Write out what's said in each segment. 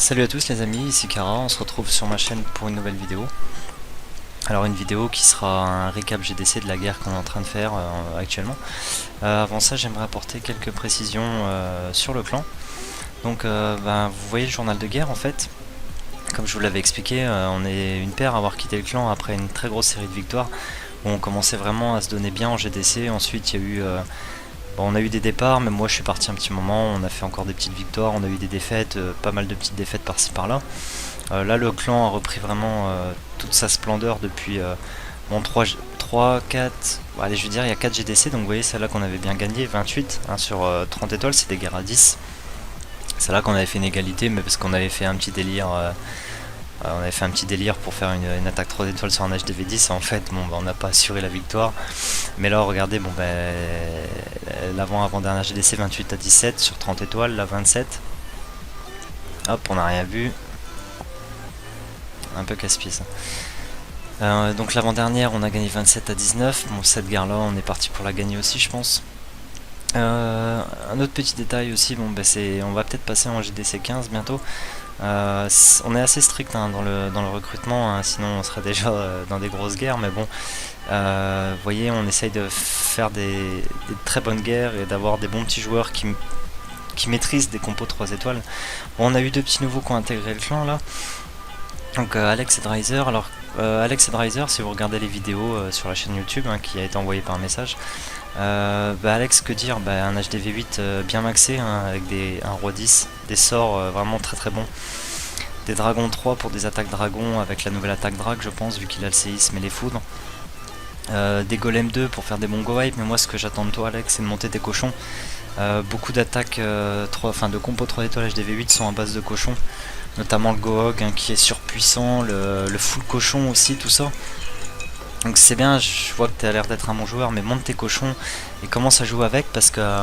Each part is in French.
Salut à tous les amis, ici Kara, on se retrouve sur ma chaîne pour une nouvelle vidéo. Alors une vidéo qui sera un récap GDC de la guerre qu'on est en train de faire actuellement. Avant ça j'aimerais apporter quelques précisions sur le clan. Donc vous voyez le journal de guerre en fait. Comme je vous l'avais expliqué, on est une paire à avoir quitté le clan après une très grosse série de victoires où on commençait vraiment à se donner bien en GDC. Ensuite il y a eu... on a eu des départs, mais moi je suis parti un petit moment, on a fait encore des petites victoires, on a eu des défaites, pas mal de petites défaites par-ci par-là. Là le clan a repris vraiment toute sa splendeur depuis 3, 4, allez je veux dire il y a 4 GDC, donc vous voyez celle-là qu'on avait bien gagné, 28 hein, sur 30 étoiles, c'est des guerres à 10. C'est là qu'on avait fait une égalité, mais parce qu'on avait fait un petit délire. On avait fait un petit délire pour faire une attaque 3 étoiles sur un HDV10. En fait, on n'a pas assuré la victoire. Mais là, regardez, l'avant-dernière GDC 28 à 17 sur 30 étoiles, là 27. Hop, on n'a rien vu. Un peu casse-pied ça. Donc l'avant-dernière, on a gagné 27 à 19. Bon, cette guerre-là, on est parti pour la gagner aussi, je pense. Un autre petit détail aussi, on va peut-être passer en GDC 15 bientôt. On est assez strict hein, dans le recrutement, hein, sinon on serait déjà dans des grosses guerres, mais bon, vous voyez, on essaye de faire des très bonnes guerres et d'avoir des bons petits joueurs qui maîtrisent des compos 3 étoiles. Bon, on a eu deux petits nouveaux qui ont intégré le clan là, donc Alex et Dreiser. Alors Alex et Dreiser, si vous regardez les vidéos sur la chaîne YouTube hein, qui a été envoyée par message, Alex, que dire, un HDV8 bien maxé hein, avec un roi 10, des sorts vraiment très très bons, des dragons 3 pour des attaques dragons avec la nouvelle attaque drague je pense vu qu'il a le séisme et les foudres, des golems 2 pour faire des bons go wipe. Mais moi ce que j'attends de toi Alex c'est de monter des cochons. Beaucoup d'attaques de compo 3 étoiles HDV8 sont en base de cochons, notamment le Gohog hein, qui est surpuissant, le full cochon aussi, tout ça. Donc c'est bien, je vois que tu as l'air d'être un bon joueur, mais monte tes cochons et commence à jouer avec parce que...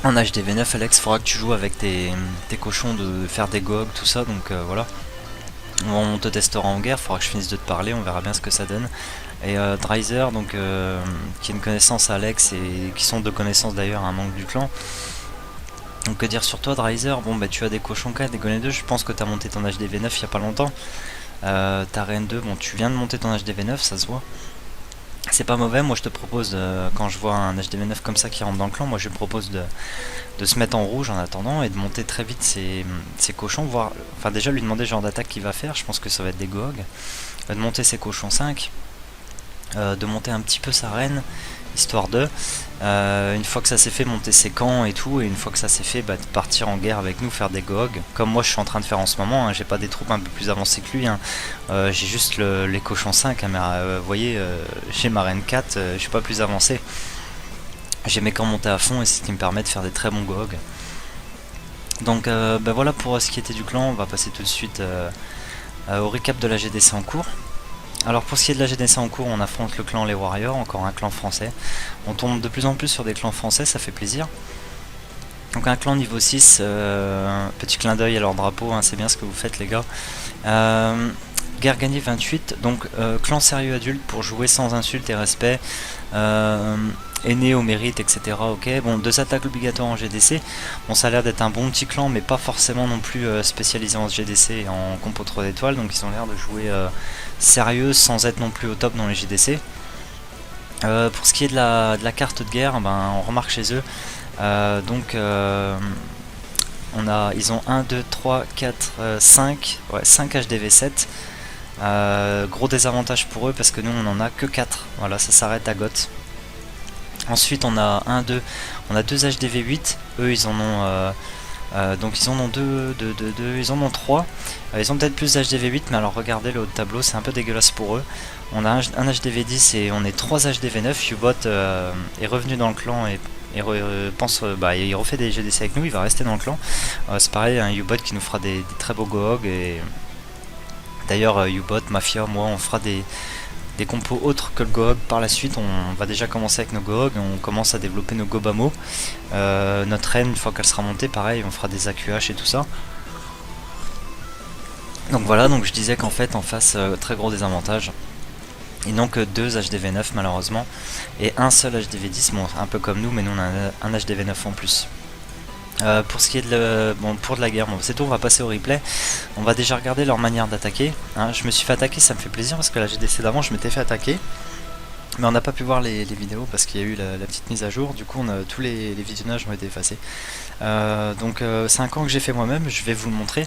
En HDV9 Alex, il faudra que tu joues avec tes cochons, de faire des GOG, tout ça, donc voilà. On te testera en guerre, il faudra que je finisse de te parler, on verra bien ce que ça donne. Et Dreiser, donc, qui est une connaissance à Alex et qui sont de connaissances d'ailleurs à un manque du clan. Donc que dire sur toi Dreiser, tu as des cochons 4, des golems 2, je pense que tu as monté ton HDV9 il n'y a pas longtemps. Ta Reine 2, tu viens de monter ton HDV9, ça se voit. C'est pas mauvais, moi je te propose, quand je vois un HDV9 comme ça qui rentre dans le clan, moi je lui propose de se mettre en rouge en attendant et de monter très vite ses cochons, déjà lui demander le genre d'attaque qu'il va faire, je pense que ça va être des Gohog, de monter ses cochons 5, de monter un petit peu sa reine, histoire de, une fois que ça s'est fait, monter ses camps et tout, et une fois que ça s'est fait, de partir en guerre avec nous, faire des Gohog, comme moi je suis en train de faire en ce moment, hein, j'ai pas des troupes un peu plus avancées que lui, hein, j'ai juste les cochons 5, hein, mais vous voyez, j'ai ma reine 4, je suis pas plus avancé, j'ai mes camps montés à fond et c'est ce qui me permet de faire des très bons Gohog. Donc voilà pour ce qui était du clan, on va passer tout de suite au récap de la GDC en cours. Alors pour ce qui est de la GDC en cours, on affronte le clan Les Warriors, encore un clan français. On tombe de plus en plus sur des clans français, ça fait plaisir. Donc un clan niveau 6, petit clin d'œil à leur drapeau, hein, c'est bien ce que vous faites les gars. Guerre gagnée 28, donc clan sérieux adulte pour jouer sans insulte et respect. Aîné au mérite, etc. Ok, bon, 2 attaques obligatoires en GDC. Bon, ça a l'air d'être un bon petit clan, mais pas forcément non plus spécialisé en GDC et en compo 3 étoiles. Donc ils ont l'air de jouer sérieux sans être non plus au top dans les GDC. Pour ce qui est de la carte de guerre, on remarque chez eux. Ils ont 1, 2, 3, 4, 5, 5 HDV7. Gros désavantage pour eux parce que nous on en a que 4. Voilà, ça s'arrête à Goth. Ensuite on a 1, 2, on a 2 HDV8, eux ils en ont donc ils en ont 2, ils en ont 3, ils ont peut-être plus d'HDV8, mais alors regardez le haut de tableau, c'est un peu dégueulasse pour eux. On a un HDV10 et on est 3 HDV9, Ubot est revenu dans le clan et il refait des GDC avec nous, il va rester dans le clan. C'est pareil, un Ubot qui nous fera des très beaux Gohog, et d'ailleurs Ubot, Mafia, moi on fera des compos autres que le Gohog par la suite. On va déjà commencer avec nos Gohog, on commence à développer nos Gobamo. Notre reine, une fois qu'elle sera montée, pareil, on fera des AQH et tout ça. Donc voilà, donc je disais qu'en fait, en face, très gros désavantage. Ils n'ont que 2 HDV9 malheureusement, et un seul HDV10, bon, un peu comme nous, mais nous on a un HDV9 en plus. Pour ce qui est pour de la guerre, bon, c'est tout, on va passer au replay. On va déjà regarder leur manière d'attaquer. Hein. Je me suis fait attaquer, ça me fait plaisir parce que la GDC d'avant, je m'étais fait attaquer. Mais on n'a pas pu voir les vidéos parce qu'il y a eu la petite mise à jour, du coup tous les visionnages ont été effacés. C'est un camp que j'ai fait moi-même, je vais vous le montrer.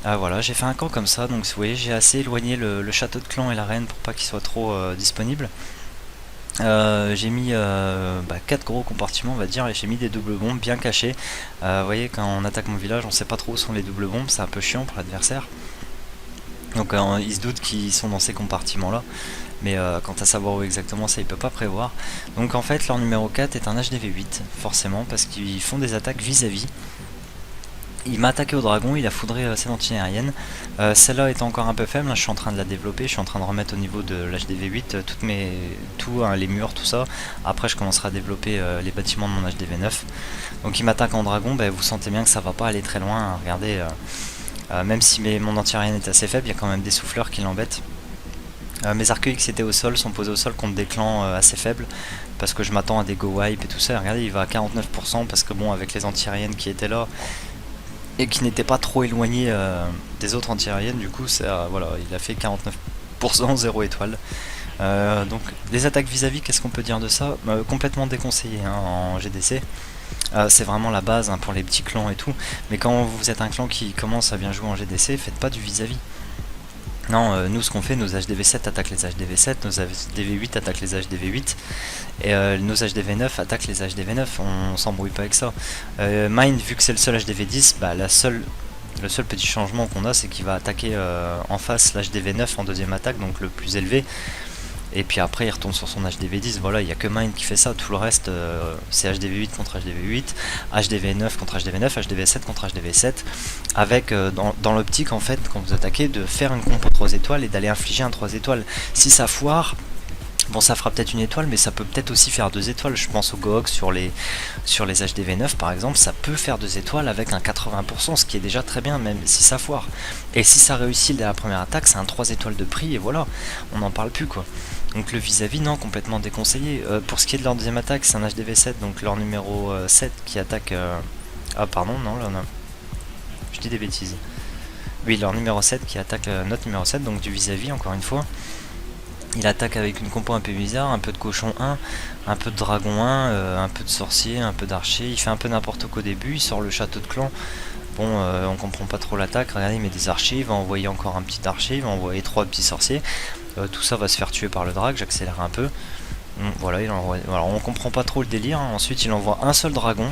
Voilà, j'ai fait un camp comme ça, donc vous voyez j'ai assez éloigné le château de clan et l'arène pour pas qu'il soit trop disponible. J'ai mis 4 gros compartiments on va dire, et j'ai mis des doubles bombes bien cachées. Vous voyez, quand on attaque mon village on sait pas trop où sont les doubles bombes, c'est un peu chiant pour l'adversaire. Donc il se doute qu'ils sont dans ces compartiments là. Mais quant à savoir où exactement, ça il peut pas prévoir. Donc en fait leur numéro 4 est un HDV8 forcément, parce qu'ils font des attaques vis-à-vis. Il m'a attaqué au dragon, il a foudré ses anti-aériennes. Celle-là étant encore un peu faible, hein, je suis en train de la développer, je suis en train de remettre au niveau de l'HDV8 les murs, tout ça. Après je commencerai à développer les bâtiments de mon HDV9. Donc il m'attaque en dragon, vous sentez bien que ça va pas aller très loin, hein. Regardez, même si mon anti-aérienne est assez faible, il y a quand même des souffleurs qui l'embêtent. Mes arcs X étaient au sol, sont posés au sol contre des clans assez faibles, parce que je m'attends à des go wipe et tout ça. Regardez, il va à 49% parce que bon, avec les anti-aériennes qui étaient là et qui n'étaient pas trop éloignées des autres anti-aériennes, du coup voilà, il a fait 49%, 0 étoile. Donc les attaques vis-à-vis, qu'est-ce qu'on peut dire de ça? Complètement déconseillé hein, en GDC. C'est vraiment la base hein, pour les petits clans et tout, mais quand vous êtes un clan qui commence à bien jouer en GDC, faites pas du vis-à-vis. Non, nous ce qu'on fait, nos HDV7 attaquent les HDV7, nos HDV8 attaquent les HDV8, et nos HDV9 attaquent les HDV9, on s'embrouille pas avec ça. Mine, vu que c'est le seul HDV10, le seul petit changement qu'on a, c'est qu'il va attaquer en face l'HDV9 en deuxième attaque, donc le plus élevé. Et puis après il retourne sur son HDV10, voilà, il n'y a que Mine qui fait ça, tout le reste c'est HDV8 contre HDV8, HDV9 contre HDV9, HDV7 contre HDV7, avec dans l'optique en fait, quand vous attaquez, de faire une compo 3 étoiles et d'aller infliger un 3 étoiles. Si ça foire, bon ça fera peut-être une étoile, mais ça peut peut-être aussi faire 2 étoiles, je pense au Gohok sur les HDV9 par exemple, ça peut faire 2 étoiles avec un 80%, ce qui est déjà très bien même si ça foire. Et si ça réussit dès la première attaque, c'est un 3 étoiles de prix et voilà, on n'en parle plus quoi. Donc le vis-à-vis, non, complètement déconseillé. Pour ce qui est de leur deuxième attaque, c'est un HDV7, donc leur numéro 7 qui attaque... Ah pardon, non, là on a... Je dis des bêtises. Oui, leur numéro 7 qui attaque notre numéro 7, donc du vis-à-vis, encore une fois. Il attaque avec une compo un peu bizarre, un peu de cochon 1, un peu de dragon 1, un peu de sorcier, un peu d'archer. Il fait un peu n'importe quoi au début, il sort le château de clan. Bon, on comprend pas trop l'attaque. Regardez, il met des archers, il va envoyer encore un petit archer, il va envoyer 3 petits sorciers. Tout ça va se faire tuer par le drag, j'accélère un peu. Voilà, il envoie... Alors, on comprend pas trop le délire. Hein. Ensuite, il envoie un seul dragon.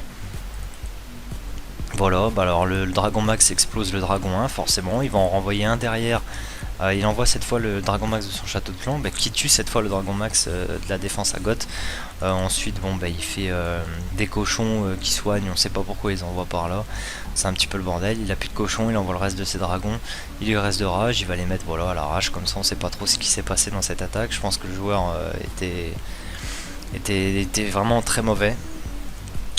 Voilà, alors le dragon max explose le dragon 1, forcément. Il va en renvoyer un derrière. Il envoie cette fois le dragon max de son château de clan, qui tue cette fois le dragon max de la défense à Goth. Ensuite, bon, il fait des cochons qui soignent, on sait pas pourquoi ils envoient par là. C'est un petit peu le bordel. Il a plus de cochons, il envoie le reste de ses dragons. Il lui reste de rage, il va les mettre voilà, à la rage, comme ça on sait pas trop ce qui s'est passé dans cette attaque. Je pense que le joueur était vraiment très mauvais.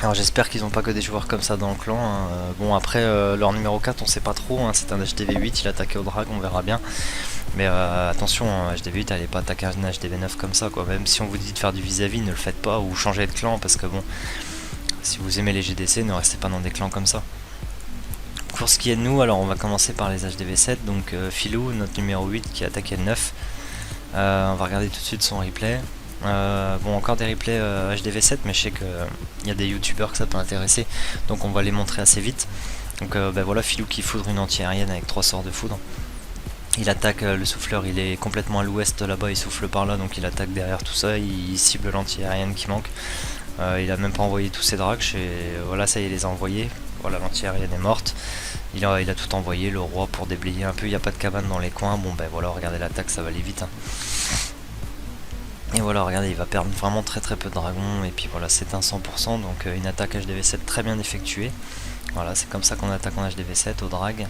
Alors j'espère qu'ils n'ont pas que des joueurs comme ça dans le clan. Hein. Bon après leur numéro 4 on sait pas trop, hein. C'est un HDV8, il a attaqué au drag, on verra bien. Mais attention, HDV8 allez pas attaquer un HDV9 comme ça quoi. Même si on vous dit de faire du vis-à-vis, ne le faites pas ou changez de clan parce que bon, si vous aimez les GDC, ne restez pas dans des clans comme ça. Pour ce qui est de nous, alors on va commencer par les HDV7, donc Philou, notre numéro 8 qui a attaqué le 9. On va regarder tout de suite son replay. Bon, encore des replays HDV7, mais je sais qu'il y a des youtubeurs que ça peut intéresser, donc on va les montrer assez vite. Donc voilà, Philou qui foudre une anti-aérienne avec 3 sorts de foudre. Il attaque le souffleur, il est complètement à l'ouest là-bas, il souffle par là, donc il attaque derrière tout ça, il cible l'anti-aérienne qui manque. Il a même pas envoyé tous ses drags, voilà, ça il les a envoyés. Voilà, l'anti-aérienne est morte. Il a tout envoyé, le roi pour déblayer un peu, il n'y a pas de cabane dans les coins. Bon voilà, regardez l'attaque, ça va aller vite. Hein. Et voilà, regardez, il va perdre vraiment très peu de dragons. Et puis voilà, c'est un 100%, donc une attaque HDV7 très bien effectuée. Voilà, c'est comme ça qu'on attaque en HDV7 au drag.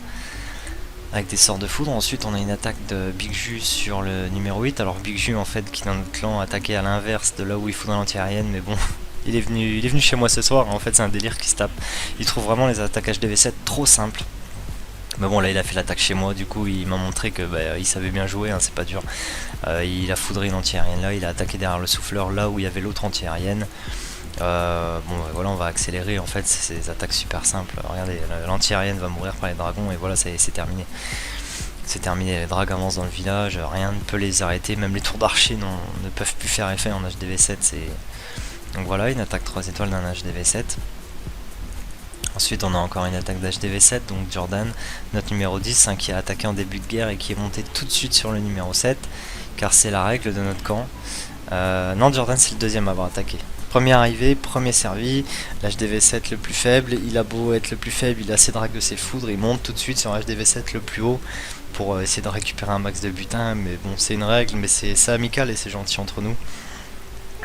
Avec des sorts de foudre. Ensuite on a une attaque de Big Ju sur le numéro 8. Alors Big Ju en fait qui dans notre clan attaqué à l'inverse de là où il foudre l'anti-aérienne, mais bon, il est venu chez moi ce soir. En fait c'est un délire qui se tape. Il trouve vraiment les attaques HDV7 trop simples. Mais bon là il a fait l'attaque chez moi, du coup il m'a montré que il savait bien jouer, hein, c'est pas dur. Il a foudré une anti-aérienne là, il a attaqué derrière le souffleur là où il y avait l'autre anti-aérienne. Bon voilà, on va accélérer, en fait c'est des attaques super simples. Regardez, l'anti-aérienne va mourir par les dragons et voilà, c'est terminé. C'est terminé, les drags avancent dans le village, rien ne peut les arrêter, même les tours d'archer ne peuvent plus faire effet en HDV7. Donc voilà, une attaque 3 étoiles d'un HDV7. Ensuite on a encore une attaque d'HDV7, donc Jordan, notre numéro 10, qui a attaqué en début de guerre et qui est monté tout de suite sur le numéro 7, car c'est la règle de notre camp. Non, Jordan c'est le deuxième à avoir attaqué. Premier arrivé, premier servi, l'HDV7 le plus faible, il a beau être le plus faible, il a ses drags de ses foudres, il monte tout de suite sur HDV7 le plus haut pour essayer de récupérer un max de butin, mais bon c'est une règle, mais c'est amical et c'est gentil entre nous.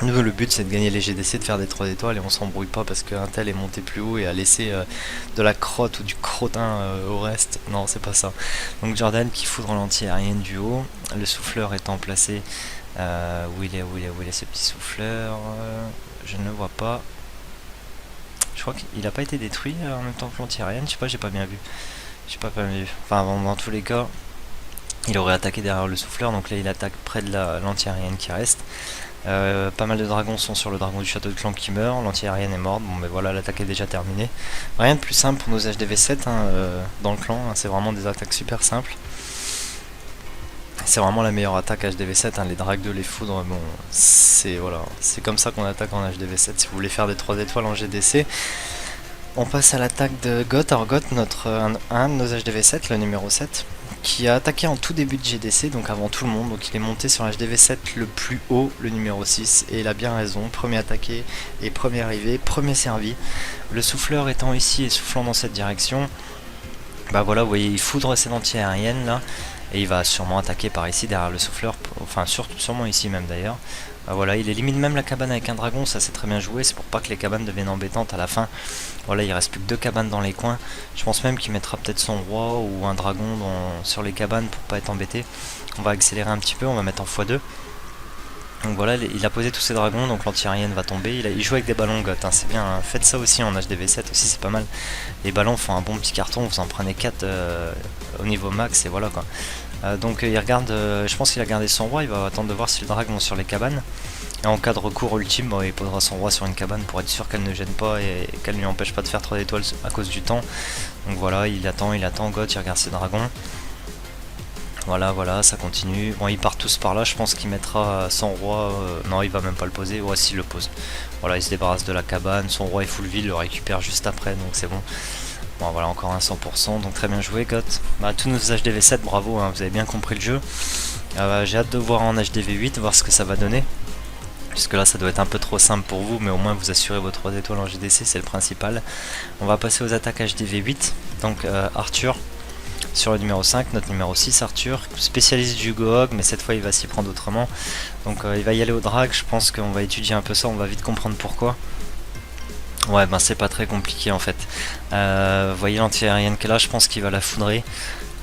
Nous le but c'est de gagner les GDC, de faire des 3 étoiles et on s'embrouille pas parce qu'un tel est monté plus haut et a laissé de la crotte ou du crottin au reste. Non, c'est pas ça. Donc Jordan qui foudre l'anti-aérienne du haut, le souffleur étant placé où il est ce petit souffleur, je ne le vois pas. Je crois qu'il a pas été détruit en même temps que l'anti-aérienne, je sais pas, j'ai pas bien vu. Pas vu. Enfin dans tous les cas, il aurait attaqué derrière le souffleur, donc là il attaque près de l'anti-aérienne qui reste. Pas mal de dragons sont sur le dragon du château de clan qui meurt, l'anti-aérienne est morte, bon mais voilà, l'attaque est déjà terminée. Rien de plus simple pour nos HDV7 dans le clan, c'est vraiment des attaques super simples. C'est vraiment la meilleure attaque HDV7, les drags de les foudres, bon c'est voilà, c'est comme ça qu'on attaque en HDV7 si vous voulez faire des 3 étoiles en GDC. On passe à l'attaque de Goth. Alors Goth, un de nos HDV7, le numéro 7, qui a attaqué en tout début de GDC, donc avant tout le monde, donc il est monté sur HDV7 le plus haut, le numéro 6, et il a bien raison, premier attaqué et premier arrivé, premier servi. Le souffleur étant ici et soufflant dans cette direction, bah voilà, vous voyez, il foudre ses anti-aériennes là, et il va sûrement attaquer par ici derrière le souffleur, enfin sûrement ici même d'ailleurs. Voilà, il élimine même la cabane avec un dragon, ça c'est très bien joué, c'est pour pas que les cabanes deviennent embêtantes à la fin. Voilà, il reste plus que 2 cabanes dans les coins. Je pense même qu'il mettra peut-être son roi ou un dragon sur les cabanes pour pas être embêté. On va accélérer un petit peu, on va mettre en x2. Donc voilà, il a posé tous ses dragons, donc l'anti-aérienne va tomber. Il joue avec des ballons Goth, c'est bien, hein. Faites ça aussi en HDV7 aussi, c'est pas mal. Les ballons font un bon petit carton, vous en prenez 4 au niveau max et voilà quoi. Donc il regarde, je pense qu'il a gardé son roi, il va attendre de voir si le dragon est sur les cabanes. Et en cas de recours ultime, bon, il posera son roi sur une cabane pour être sûr qu'elle ne gêne pas et qu'elle ne lui empêche pas de faire 3 étoiles à cause du temps. Donc voilà, il attend, Goth, il regarde ses dragons. Voilà, ça continue. Bon, ils partent tous par là, je pense qu'il mettra son roi, non il va même pas le poser, ouais s'il le pose. Voilà, il se débarrasse de la cabane, son roi est full vie, il le récupère juste après, donc c'est bon. Bon voilà, encore un 100%, donc très bien joué Goth. Bah, tous nos HDV7, bravo, hein, vous avez bien compris le jeu. J'ai hâte de voir en HDV8, voir ce que ça va donner. Puisque là ça doit être un peu trop simple pour vous, mais au moins vous assurez vos 3 étoiles en GDC, c'est le principal. On va passer aux attaques HDV8, donc Arthur sur le numéro 5, notre numéro 6 Arthur, spécialiste du Gohog, mais cette fois il va s'y prendre autrement. Donc il va y aller au drag, je pense qu'on va étudier un peu ça, on va vite comprendre pourquoi. Ouais, ben c'est pas très compliqué en fait. Vous voyez l'anti-aérienne qu'elle a, je pense qu'il va la foudrer.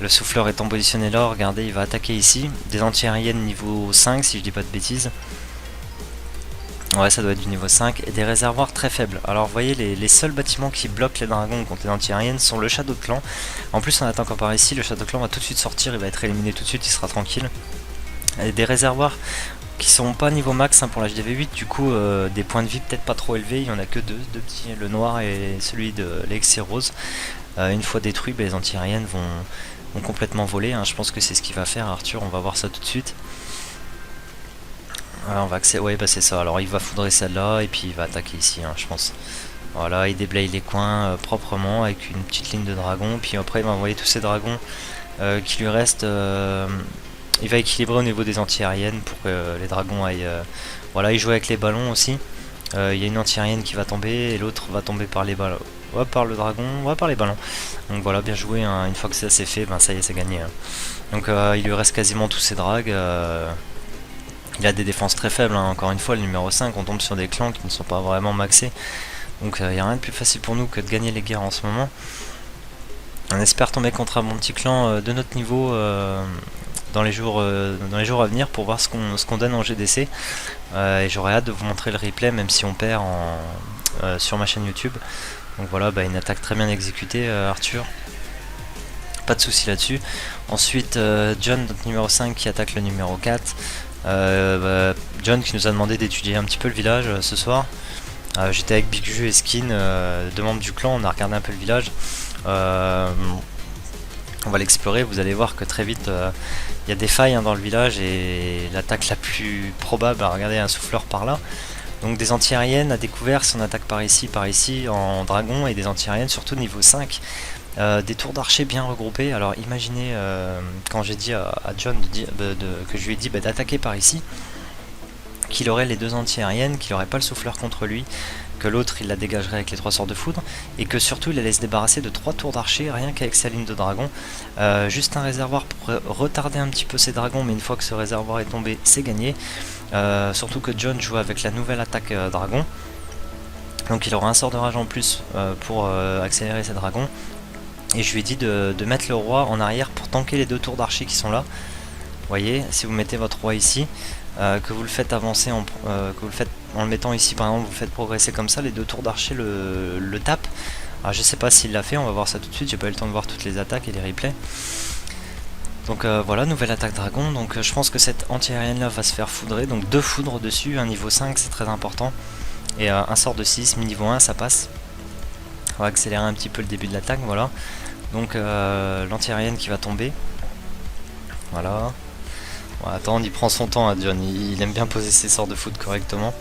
Le souffleur étant positionné là, regardez, il va attaquer ici. Des anti-aériennes niveau 5 si je dis pas de bêtises. Ouais, ça doit être du niveau 5 et des réservoirs très faibles. Alors vous voyez, les seuls bâtiments qui bloquent les dragons contre les anti-aériennes sont le château de clan. En plus on attend encore par ici, le château de clan va tout de suite sortir, il va être éliminé tout de suite, il sera tranquille. Et des réservoirs qui sont pas niveau max pour la HDV8, du coup des points de vie peut-être pas trop élevés, il y en a que deux petits, le noir et celui de l'ex et rose. Une fois détruits, les anti-aériennes vont complètement voler, hein. Je pense que c'est ce qu'il va faire Arthur, on va voir ça tout de suite. On va ouais bah c'est ça, alors il va foudrer celle-là et puis il va attaquer ici, hein, je pense. Voilà, il déblaye les coins proprement avec une petite ligne de dragons, puis après il va envoyer tous ces dragons qui lui restent. Il va équilibrer au niveau des anti-aériennes pour que les dragons aillent... Voilà, il joue avec les ballons aussi. Il y a une anti-aérienne qui va tomber et l'autre va tomber par les ballons. Ouais, par le dragon, ouais, par les ballons. Donc voilà, bien joué, hein. Une fois que ça c'est fait, ben ça y est, c'est gagné, hein. Donc il lui reste quasiment tous ses drags. Il a des défenses très faibles, hein. Encore une fois, le numéro 5, on tombe sur des clans qui ne sont pas vraiment maxés. Donc il n'y a rien de plus facile pour nous que de gagner les guerres en ce moment. On espère tomber contre un bon petit clan de notre niveau dans les jours à venir pour voir ce qu'on donne en GDC. Et j'aurais hâte de vous montrer le replay même si on perd sur ma chaîne YouTube. Donc voilà, une attaque très bien exécutée Arthur. Pas de souci là-dessus. Ensuite John, notre numéro 5 qui attaque le numéro 4. John qui nous a demandé d'étudier un petit peu le village ce soir. J'étais avec Big Ju et Skin, deux membres du clan, on a regardé un peu le village. On va l'explorer, vous allez voir que très vite il y a des failles dans le village et l'attaque la plus probable, regardez un souffleur par là. Donc des anti-aériennes à découvert si on attaque par ici en dragon, et des anti-aériennes surtout niveau 5. Des tours d'archer bien regroupés. Alors imaginez quand j'ai dit à John que je lui ai dit d'attaquer par ici, qu'il aurait les deux anti-aériennes, qu'il n'aurait pas le souffleur contre lui, que l'autre il la dégagerait avec les 3 sorts de foudre, et que surtout il allait se débarrasser de 3 tours d'archer rien qu'avec sa ligne de dragon. Juste un réservoir pour retarder un petit peu ses dragons, mais une fois que ce réservoir est tombé, c'est gagné. Surtout que John joue avec la nouvelle attaque dragon, donc il aura un sort de rage en plus pour accélérer ses dragons. Et je lui ai dit de mettre le roi en arrière pour tanker les 2 tours d'archer qui sont là. Vous voyez, si vous mettez votre roi ici, que vous le faites avancer, en le mettant ici par exemple, vous le faites progresser comme ça, les 2 tours d'archer le tapent. Alors je sais pas s'il l'a fait, on va voir ça tout de suite, j'ai pas eu le temps de voir toutes les attaques et les replays. Donc voilà, nouvelle attaque dragon, donc je pense que cette anti-aérienne là va se faire foudrer, donc 2 foudres dessus, un niveau 5 c'est très important, et un sort de 6, niveau 1 ça passe. On va accélérer un petit peu le début de l'attaque, voilà. Donc l'anti-aérienne qui va tomber. Voilà. Bon, attends, il prend son temps, hein, John, il aime bien poser ses sorts de foot correctement.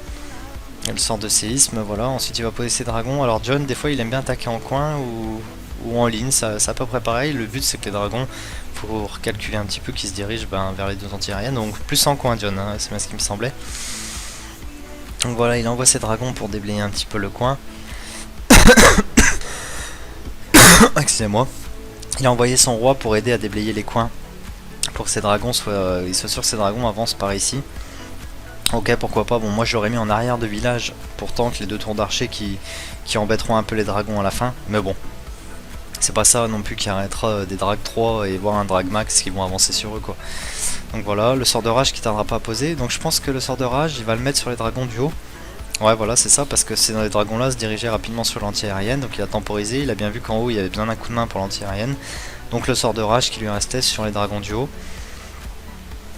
Et le sort de séisme, voilà. Ensuite il va poser ses dragons. Alors John, des fois il aime bien attaquer en coin ou en ligne, c'est à peu près pareil. Le but c'est que les dragons, faut recalculer un petit peu qu'ils se dirigent vers les 2 anti-aériennes. Donc plus en coin John, hein, c'est bien ce qui me semblait. Donc voilà, il envoie ses dragons pour déblayer un petit peu le coin. Excusez-moi. Il a envoyé son roi pour aider à déblayer les coins, pour que ses dragons soient, il soit sûr que ses dragons avancent par ici. Ok, pourquoi pas. Bon, moi j'aurais mis en arrière de village pour tank les 2 tours d'archer qui embêteront un peu les dragons à la fin. Mais bon, c'est pas ça non plus qui arrêtera des drag 3 et voir un drag max qui vont avancer sur eux quoi. Donc voilà, le sort de rage qui tardera pas à poser. Donc je pense que le sort de rage il va le mettre sur les dragons du haut. Ouais voilà c'est ça, parce que c'est dans les dragons là se diriger rapidement sur l'anti-aérienne, donc il a temporisé, il a bien vu qu'en haut il y avait besoin d'un coup de main pour l'anti-aérienne, donc le sort de rage qui lui restait sur les dragons du haut.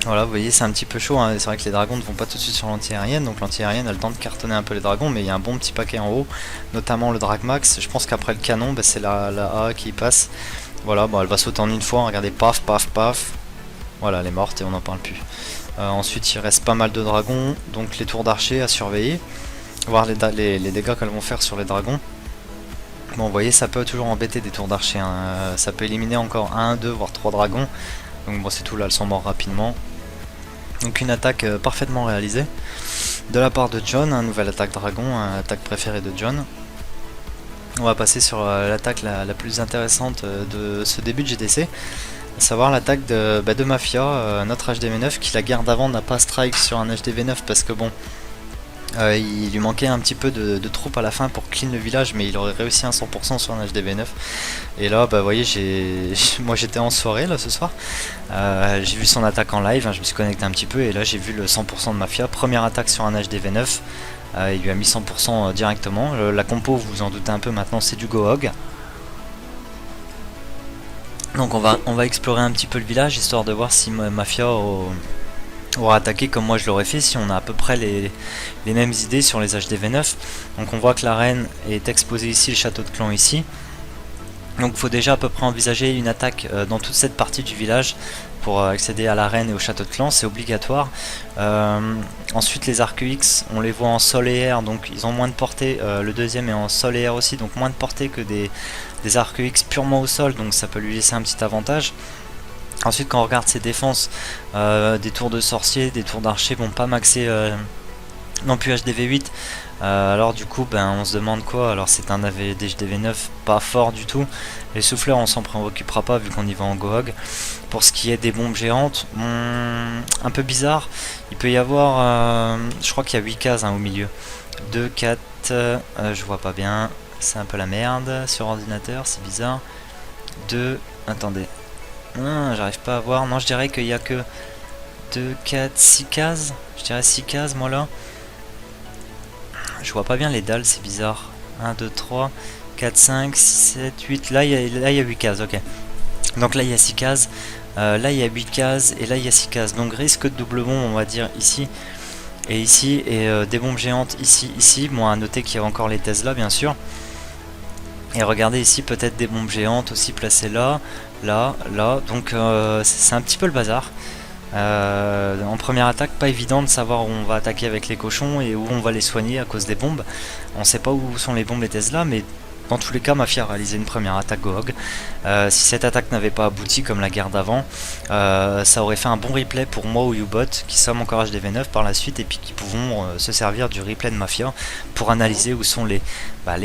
Voilà, vous voyez c'est un petit peu chaud, hein. C'est vrai que les dragons ne vont pas tout de suite sur l'anti-aérienne, donc l'anti-aérienne a le temps de cartonner un peu les dragons, mais il y a un bon petit paquet en haut, notamment le drag max. Je pense qu'après le canon c'est la A qui passe. Voilà, bon, elle va sauter en une fois, regardez, paf paf paf, voilà elle est morte et on n'en parle plus. Ensuite il reste pas mal de dragons, donc les tours d'archer à surveiller, voir les dégâts qu'elles vont faire sur les dragons. Bon vous voyez ça peut toujours embêter des tours d'archer, hein. Ça peut éliminer encore 1, 2 voire 3 dragons. Donc bon c'est tout, là elles sont mortes rapidement. Donc une attaque parfaitement réalisée de la part de John, une nouvelle attaque dragon, attaque préférée de John. On va passer sur l'attaque la plus intéressante de ce début de GDC, à savoir l'attaque de Mafia, notre HDV9 qui la guerre d'avant n'a pas strike sur un HDV9 parce que bon, il lui manquait un petit peu de troupes à la fin pour clean le village, mais il aurait réussi un 100% sur un HDV9. Et là, vous voyez, moi j'étais en soirée là ce soir, j'ai vu son attaque en live, hein, je me suis connecté un petit peu et là j'ai vu le 100% de Mafia, première attaque sur un HDV9, il lui a mis 100% directement. La compo, vous vous en doutez un peu maintenant, c'est du Gohog. Donc on va explorer un petit peu le village histoire de voir si Mafia aura attaqué comme moi je l'aurais fait, si on a à peu près les mêmes idées sur les HDV9. Donc on voit que l'arène est exposée ici, le château de clan ici. Donc il faut déjà à peu près envisager une attaque dans toute cette partie du village pour accéder à l'arène et au château de clan, c'est obligatoire. Ensuite les arcs X, on les voit en sol et air, donc ils ont moins de portée. Le deuxième est en sol et air aussi, donc moins de portée que des arcs X purement au sol, donc ça peut lui laisser un petit avantage. Ensuite quand on regarde ses défenses, des tours de sorcier, des tours d'archer vont pas maxer non plus HDV8, alors du coup on se demande quoi. Alors c'est un HDV9 pas fort du tout, les souffleurs on s'en préoccupera pas vu qu'on y va en Gohog. Pour ce qui est des bombes géantes, un peu bizarre, il peut y avoir, je crois qu'il y a 8 cases au milieu, 2, 4, je vois pas bien, c'est un peu la merde sur ordinateur, c'est bizarre, 2, attendez, j'arrive pas à voir, non je dirais qu'il y a que 2, 4, 6 cases, je dirais 6 cases moi là. Je vois pas bien les dalles, c'est bizarre. 1, 2, 3, 4, 5, 6, 7, 8. Là, il y a 8 cases, ok. Donc là, il y a 6 cases. Là, il y a 8 cases. Et là, il y a 6 cases. Donc risque de double bombe, on va dire ici. et ici, et des bombes géantes ici. Bon, à noter qu'il y a encore les Tesla bien sûr. Et regardez ici, peut-être des bombes géantes aussi placées là, là, donc c'est un petit peu le bazar. En première attaque, pas évident de savoir où on va attaquer avec les cochons et où on va les soigner à cause des bombes. On sait pas où sont les bombes et Tesla, mais dans tous les cas, Mafia a réalisé une première attaque Gohog. Si cette attaque n'avait pas abouti comme la guerre d'avant, ça aurait fait un bon replay pour moi ou Ubot, qui sommes encore HDV9 par la suite, et puis qui pouvons se servir du replay de Mafia pour analyser où sont les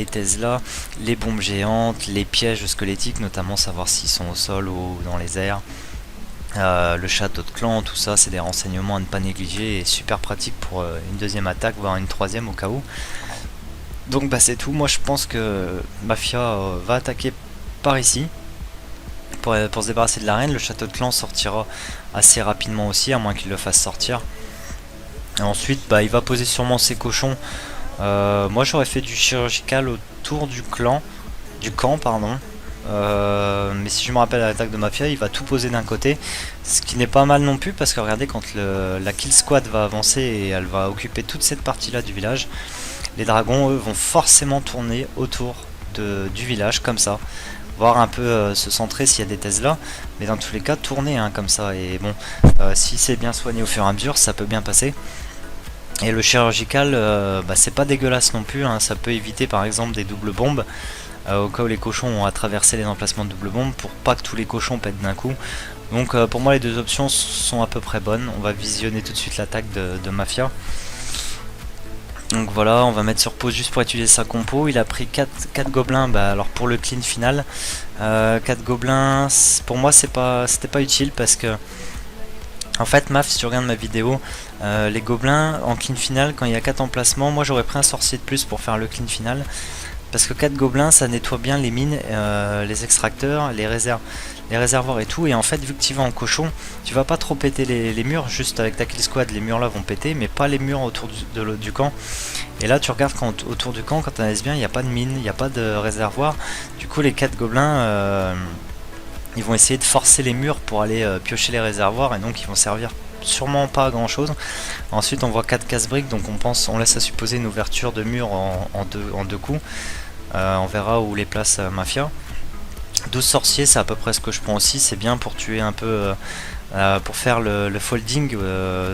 Tesla, les bombes géantes, les pièges squelettiques, notamment savoir s'ils sont au sol ou dans les airs. Le château de clan, tout ça, c'est des renseignements à ne pas négliger et super pratique pour une deuxième attaque, voire une troisième au cas où. Donc bah c'est tout, moi je pense que Mafia va attaquer par ici pour se débarrasser de l'arène. Le château de clan sortira assez rapidement aussi, à moins qu'il le fasse sortir. Et ensuite bah, il va poser sûrement ses cochons. Moi j'aurais fait du chirurgical autour du camp pardon. Mais si je me rappelle à l'attaque de Mafia, il va tout poser d'un côté, ce qui n'est pas mal non plus, parce que regardez, quand la kill squad va avancer et elle va occuper toute cette partie là du village, les dragons eux vont forcément tourner autour du village comme ça, voir un peu se centrer s'il y a des Tesla, mais dans tous les cas tourner comme ça. Et bon, si c'est bien soigné au fur et à mesure, ça peut bien passer. Et le chirurgical, bah, c'est pas dégueulasse non plus, ça peut éviter par exemple des doubles bombes. Au cas où les cochons ont à traverser les emplacements de double bombe, pour pas que tous les cochons pètent d'un coup. Donc pour moi les deux options sont à peu près bonnes. On va visionner tout de suite l'attaque de Mafia. Donc voilà, on va mettre sur pause juste pour étudier sa compo. Il a pris 4 gobelins, bah, alors pour le clean final. 4 gobelins, pour moi c'était pas utile parce que en fait Maf, si tu regardes ma vidéo, les gobelins en clean final, quand il y a 4 emplacements, moi j'aurais pris un sorcier de plus pour faire le clean final. Parce que 4 gobelins ça nettoie bien les mines, les extracteurs, les réservoirs et tout. Et en fait vu que tu vas en cochon, tu vas pas trop péter les murs. Juste avec ta kill squad les murs là vont péter, mais pas les murs autour du camp. Et là tu regardes autour du camp, quand tu analyses bien, il n'y a pas de mine, il n'y a pas de réservoir. Du coup les 4 gobelins ils vont essayer de forcer les murs pour aller piocher les réservoirs. Et donc ils vont servir sûrement pas à grand chose. Ensuite on voit 4 casse-briques, donc on laisse à supposer une ouverture de mur en deux coups. On verra où les place Mafia. 12 sorciers, c'est à peu près ce que je prends aussi. C'est bien pour tuer un peu, pour faire le folding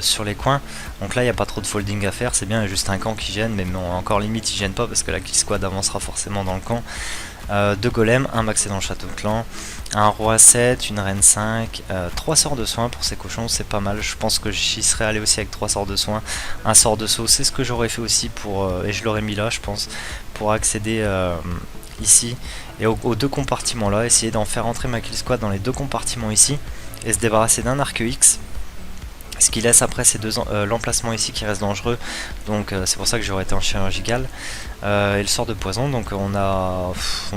sur les coins. Donc là il n'y a pas trop de folding à faire, c'est bien, il y a juste un camp qui gêne, mais bon, encore limite il gêne pas parce que la kill squad avancera forcément dans le camp. 2 golems, un maxé dans le château de clan, un roi 7, une reine 5, 3 sorts de soins pour ces cochons, c'est pas mal. Je pense que j'y serais allé aussi avec 3 sorts de soins, un sort de saut, c'est ce que j'aurais fait aussi pour, et je l'aurais mis là je pense, pour accéder ici et aux deux compartiments là, essayer d'en faire entrer ma kill squad dans les deux compartiments ici et se débarrasser d'un arc X. Ce qui laisse après ces l'emplacement ici qui reste dangereux, donc c'est pour ça que j'aurais été en chirurgical. Et le sort de poison, donc on a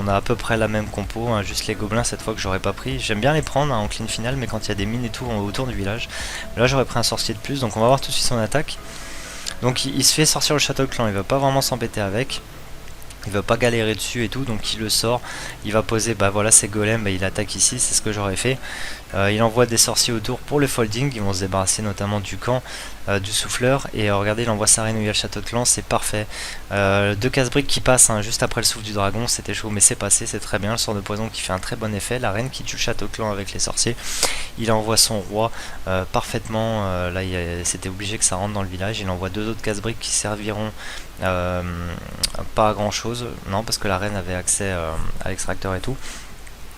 à peu près la même compo, juste les gobelins cette fois que j'aurais pas pris. J'aime bien les prendre en clean final, mais quand il y a des mines et tout autour du village, là j'aurais pris un sorcier de plus. Donc on va voir tout de suite son attaque. Donc il se fait sortir le château de clan, il va pas vraiment s'embêter avec. Il va pas galérer dessus et tout, donc il le sort, il va poser, bah voilà ses golems, bah, il attaque ici, c'est ce que j'aurais fait. Il envoie des sorciers autour pour le folding, ils vont se débarrasser notamment du camp, du souffleur, et regardez, il envoie sa reine où il y a le château de clan, c'est parfait. 2 casse-briques qui passent juste après le souffle du dragon, c'était chaud mais c'est passé, c'est très bien. Le sort de poison qui fait un très bon effet, la reine qui tue le château de clan avec les sorciers, il envoie son roi parfaitement, là c'était obligé que ça rentre dans le village, il envoie 2 autres casse-briques qui serviront pas à grand chose, non, parce que la reine avait accès à l'extracteur et tout.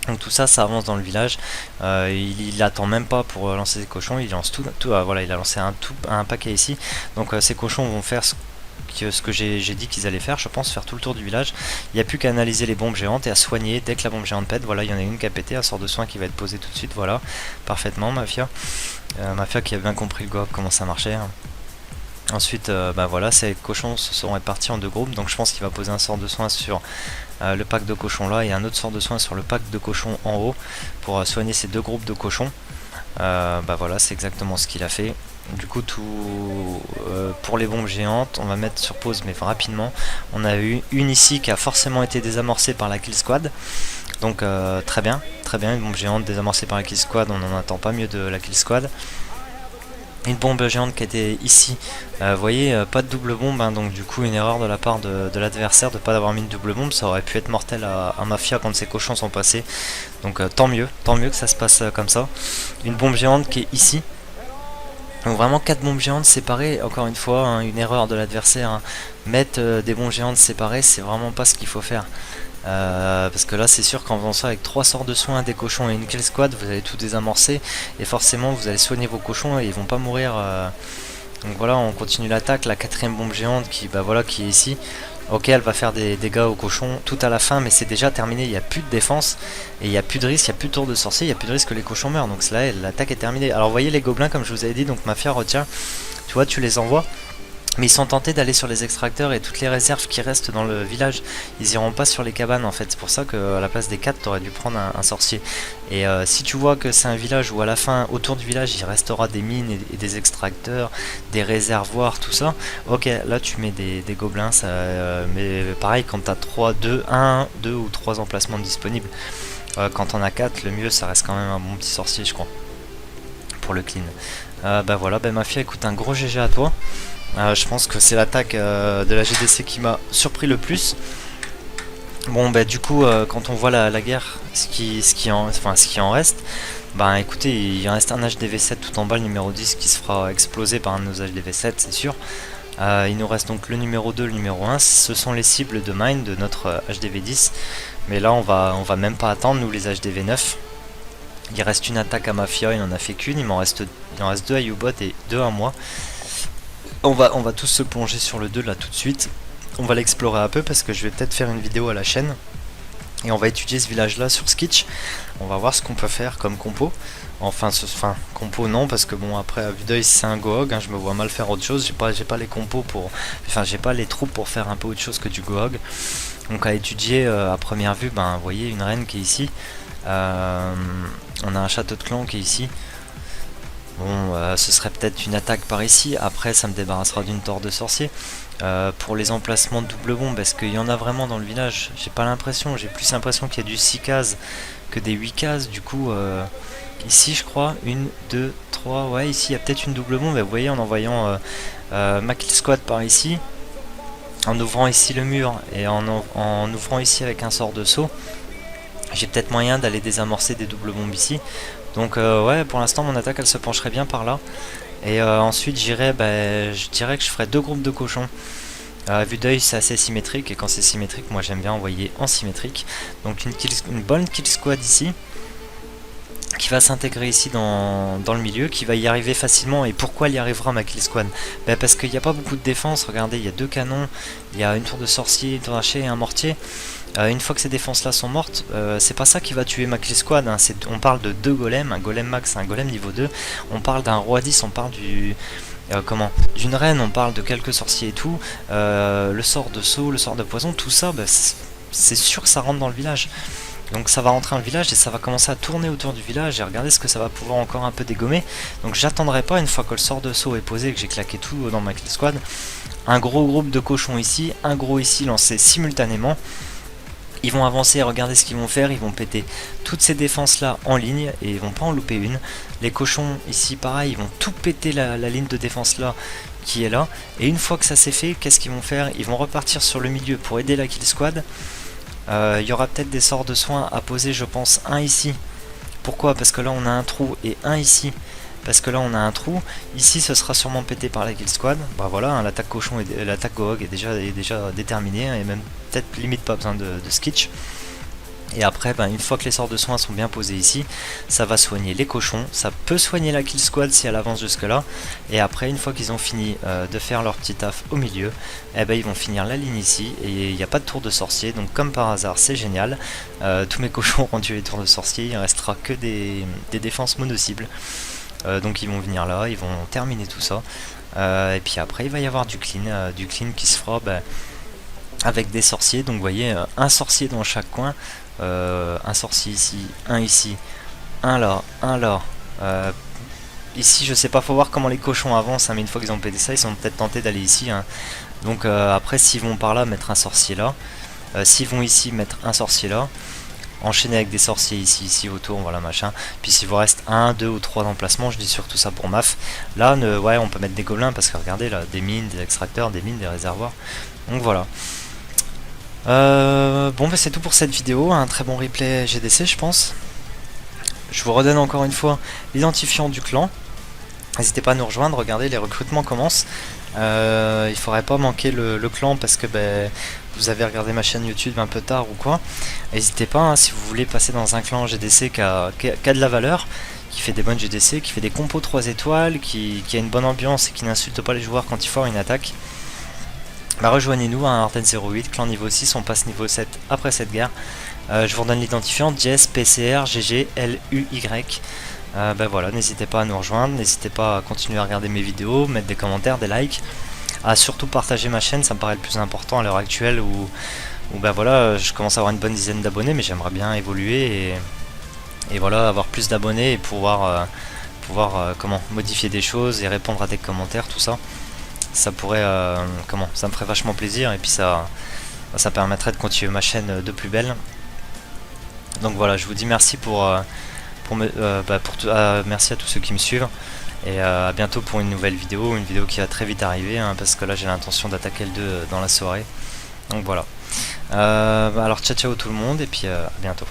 Donc tout ça, ça avance dans le village. Il attend même pas pour lancer ses cochons, il lance tout voilà, il a lancé un paquet ici. Donc ces cochons vont faire ce que j'ai dit qu'ils allaient faire, je pense, faire tout le tour du village. Il n'y a plus qu'à analyser les bombes géantes et à soigner dès que la bombe géante pète. Voilà, il y en a une qui a pété, un sort de soin qui va être posé tout de suite, voilà, parfaitement, Mafia. Mafia qui a bien compris le GOG, comment ça marchait. Ensuite, bah voilà, ces cochons se sont répartis en 2 groupes, donc je pense qu'il va poser un sort de soin sur le pack de cochons là et un autre sort de soin sur le pack de cochons en haut pour soigner ces 2 groupes de cochons. Bah voilà, c'est exactement ce qu'il a fait. Du coup, pour les bombes géantes, on va mettre sur pause, mais rapidement. On a eu une ici qui a forcément été désamorcée par la kill squad. Donc très bien, une bombe géante désamorcée par la kill squad, on n'en attend pas mieux de la kill squad. Une bombe géante qui était ici, vous voyez, pas de double bombe, hein, donc du coup une erreur de la part de l'adversaire de pas avoir mis une double bombe, ça aurait pu être mortel à Mafia quand ces cochons sont passés, donc tant mieux que ça se passe comme ça. Une bombe géante qui est ici, donc vraiment 4 bombes géantes séparées, encore une fois, hein, une erreur de l'adversaire, hein. Mettre des bombes géantes séparées, c'est vraiment pas ce qu'il faut faire. Parce que là c'est sûr qu'en faisant ça avec 3 sorts de soins, des cochons et une kill squad, vous allez tout désamorcer et forcément vous allez soigner vos cochons et ils vont pas mourir. Donc voilà, on continue l'attaque, la 4ème bombe géante qui, voilà, qui est ici. Ok, elle va faire des dégâts aux cochons tout à la fin, mais c'est déjà terminé, il n'y a plus de défense et il n'y a plus de risque, il n'y a plus de tour de sorcier, il n'y a plus de risque que les cochons meurent, donc là l'attaque est terminée. Alors vous voyez les gobelins, comme je vous avais dit, donc Mafia retient, tu vois, tu les envoies. Mais ils sont tentés d'aller sur les extracteurs et toutes les réserves qui restent dans le village, ils iront pas sur les cabanes en fait. C'est pour ça qu'à la place des 4, tu aurais dû prendre un sorcier. Et si tu vois que c'est un village où à la fin, autour du village, il restera des mines et des extracteurs, des réservoirs, tout ça, ok, là tu mets des gobelins, ça, mais pareil quand tu as 3, 2, 1, 2 ou 3 emplacements disponibles. Quand on a 4, le mieux ça reste quand même un bon petit sorcier, je crois, pour le clean. Bah voilà, Mafia, écoute, un gros GG à toi. Je pense que c'est l'attaque de la GDC qui m'a surpris le plus. Bon du coup quand on voit la guerre, ce qui en reste, écoutez, il reste un HDV7 tout en bas, le numéro 10 qui se fera exploser par un de nos HDV7, c'est sûr. Il nous reste donc le numéro 2, le numéro 1, ce sont les cibles de mine de notre HDV10. Mais là on va même pas attendre, nous les HDV9. Il reste une attaque à Mafia, il n'en a fait qu'une, il en reste 2 à U-Bot et 2 à moi. On va tous se plonger sur le 2 là tout de suite. On va l'explorer un peu parce que je vais peut-être faire une vidéo à la chaîne. Et on va étudier ce village là sur Skitch. On va voir ce qu'on peut faire comme compo. Enfin, compo non, parce que bon, après à vue d'œil c'est un Gohog, hein, je me vois mal faire autre chose. J'ai pas les compos pour. Enfin, j'ai pas les troupes pour faire un peu autre chose que du Gohog. Donc à étudier à première vue, vous voyez une reine qui est ici. On a un château de clan qui est ici. Bon, ce serait peut-être une attaque par ici, après ça me débarrassera d'une tore de sorcier. Pour les emplacements de double bombe, est-ce qu'il y en a vraiment dans le village? J'ai pas l'impression, j'ai plus l'impression qu'il y a du 6 cases que des 8 cases, du coup ici je crois, 1, 2, 3, ouais ici il y a peut-être une double bombe, vous voyez en envoyant ma kill squad par ici, en ouvrant ici le mur et en ouvrant ici avec un sort de saut, j'ai peut-être moyen d'aller désamorcer des doubles bombes ici. Donc ouais, pour l'instant mon attaque elle se pencherait bien par là. Et ensuite j'irai, je dirais que je ferai 2 groupes de cochons. Vue d'œil c'est assez symétrique et quand c'est symétrique moi j'aime bien envoyer en symétrique. Donc une bonne kill squad ici, qui va s'intégrer ici dans le milieu, qui va y arriver facilement. Et pourquoi elle y arrivera ma kill squad? Parce qu'il n'y a pas beaucoup de défense, regardez, il y a 2 canons, il y a une tour de sorcier, une tour d'archer et un mortier. Une fois que ces défenses là sont mortes, c'est pas ça qui va tuer ma kill squad, hein. On parle de 2 golems, un golem max, un golem niveau 2, on parle d'un roi 10, on parle d'une reine, on parle de quelques sorciers et tout, le sort de saut, le sort de poison, tout ça, c'est sûr que ça rentre dans le village. Donc ça va rentrer dans le village et ça va commencer à tourner autour du village et regarder ce que ça va pouvoir encore un peu dégommer. Donc j'attendrai pas, une fois que le sort de saut est posé et que j'ai claqué tout dans ma kill squad, un gros groupe de cochons ici, un gros ici lancé simultanément. Ils vont avancer et regarder ce qu'ils vont faire, ils vont péter toutes ces défenses là en ligne et ils vont pas en louper une. Les cochons ici pareil, ils vont tout péter la ligne de défense là qui est là. Et une fois que ça c'est fait, qu'est-ce qu'ils vont faire? Ils vont repartir sur le milieu pour aider la kill squad. Il y aura peut-être des sorts de soins à poser, je pense, un ici. Pourquoi? Parce que là on a un trou, et un ici. Parce que là on a un trou, ici ce sera sûrement pété par la kill squad. Voilà, hein, l'attaque cochon et l'attaque Gohog est déjà déterminée, hein, et même peut-être limite pas besoin de skitch. Et après, une fois que les sorts de soins sont bien posés ici, ça va soigner les cochons, ça peut soigner la kill squad si elle avance jusque là. Et après, une fois qu'ils ont fini de faire leur petit taf au milieu, ils vont finir la ligne ici et il n'y a pas de tour de sorcier. Donc comme par hasard, c'est génial. Tous mes cochons ont tué les tours de sorcier, il ne restera que des défenses mono-cibles. Donc ils vont venir là, ils vont terminer tout ça. Et puis après, il va y avoir du clean qui se fera avec des sorciers. Donc vous voyez, un sorcier dans chaque coin. Un sorcier ici, un là. Ici je sais pas, faut voir comment les cochons avancent, hein, mais une fois qu'ils ont pété ça, ils sont peut-être tentés d'aller ici, hein. Donc après s'ils vont par là, mettre un sorcier là, s'ils vont ici, mettre un sorcier là. enchaîner avec des sorciers ici autour, voilà machin. Puis s'il vous reste 1, 2 ou 3 emplacements, je dis surtout ça pour MAF. Là, ouais, on peut mettre des gobelins parce que regardez là, des mines, des extracteurs, des mines, des réservoirs. Donc voilà. Bon, bah, c'est tout pour cette vidéo. Un très bon replay GDC, je pense. Je vous redonne encore une fois l'identifiant du clan. N'hésitez pas à nous rejoindre, regardez, les recrutements commencent. Il faudrait pas manquer le clan parce que vous avez regardé ma chaîne YouTube un peu tard ou quoi. N'hésitez pas, hein, si vous voulez passer dans un clan GDC qui a de la valeur, qui fait des bonnes GDC, qui fait des compos 3 étoiles, qui a une bonne ambiance et qui n'insulte pas les joueurs quand il faut une attaque. Bah rejoignez-nous à Arden08, clan niveau 6, on passe niveau 7 après cette guerre. Je vous redonne l'identifiant, Jess, PCR, GG, LUY. Ben voilà, n'hésitez pas à nous rejoindre, n'hésitez pas à continuer à regarder mes vidéos, mettre des commentaires, des likes, à surtout partager ma chaîne, ça me paraît le plus important à l'heure actuelle où ben voilà, je commence à avoir une bonne dizaine d'abonnés, mais j'aimerais bien évoluer et voilà, avoir plus d'abonnés et pouvoir comment modifier des choses et répondre à des commentaires, tout ça. Ça pourrait, ça me ferait vachement plaisir et puis ça permettrait de continuer ma chaîne de plus belle. Donc voilà, je vous dis merci merci à tous ceux qui me suivent et à bientôt pour une nouvelle vidéo, une vidéo qui va très vite arriver hein, parce que là j'ai l'intention d'attaquer le 2 dans la soirée. Donc voilà. Alors ciao ciao tout le monde et puis à bientôt.